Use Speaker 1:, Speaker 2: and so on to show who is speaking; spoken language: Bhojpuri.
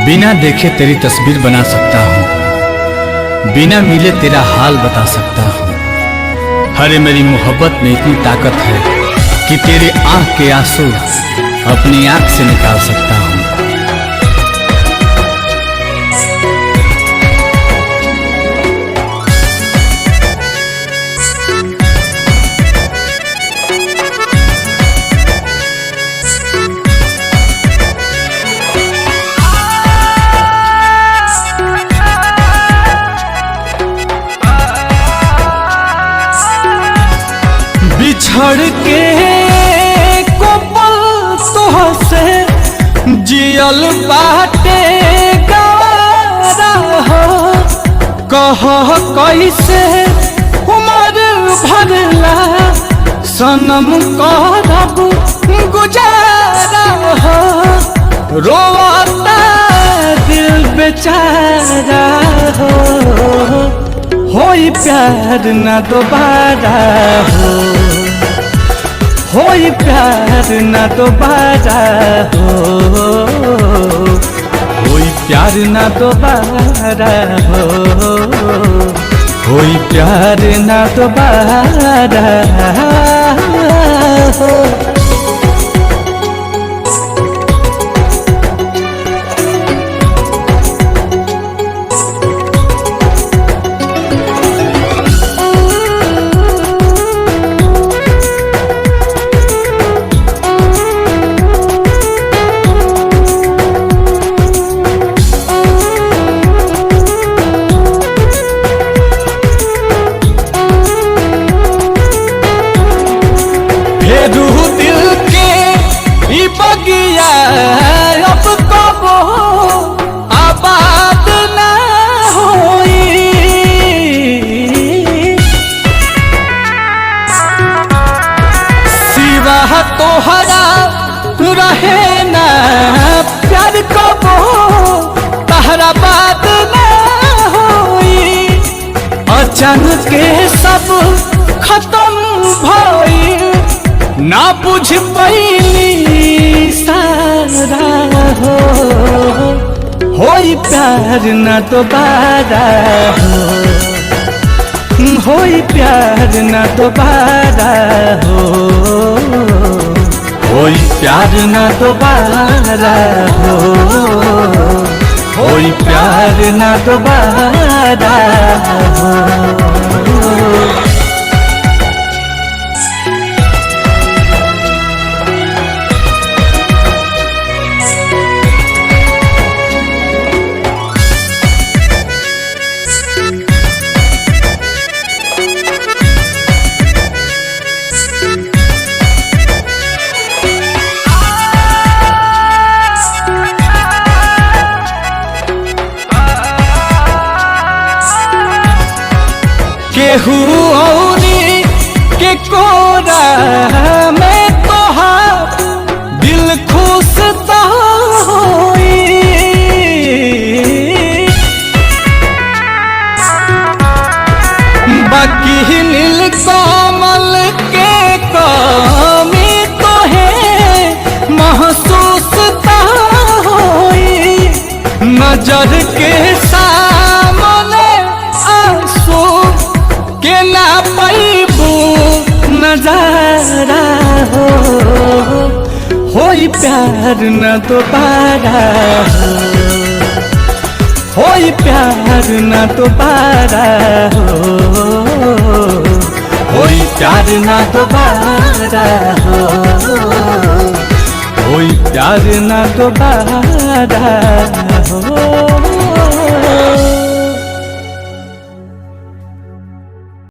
Speaker 1: बिना देखे तेरी तस्वीर बना सकता हूँ, बिना मिले तेरा हाल बता सकता हूँ। हरे मेरी मोहब्बत में इतनी ताकत है कि तेरे आँख के आंसू अपनी आँख से निकाल सकता हूँ।
Speaker 2: बिछड़ के कोपल तोहसे जियल बाटे गारा हो, कह कैसे उमर भरला सनम करब गुजारा हो। रोता दिल बेचारा होई प्यार न दोबारा होई प्यार न दोबारा होई प्यार न दोबारा होई प्यार न दोबारा दिल के ई बगिया अब कबो आबाद ना होई। सिवा तोहरा रहे ना प्यार कबो तहरा बात ना होई। अचानक के सब खत्म भई ना बुझ पैली सारा होई प्यार न दोबारा होई प्यार न दोबारा होई प्यार न दोबारा होई प्यार न दोबारा केहू औरी के कोरा में तोहार दिल खुश तो होई। बाकी नील कमल के कमी तो है महसूस तो होई। नजर के सामने आंसू के ना पैबू नजारा होई प्यार न दोबारा होई प्यार न दोबारा होई प्यार न दोबारा होई प्यार न दोबारा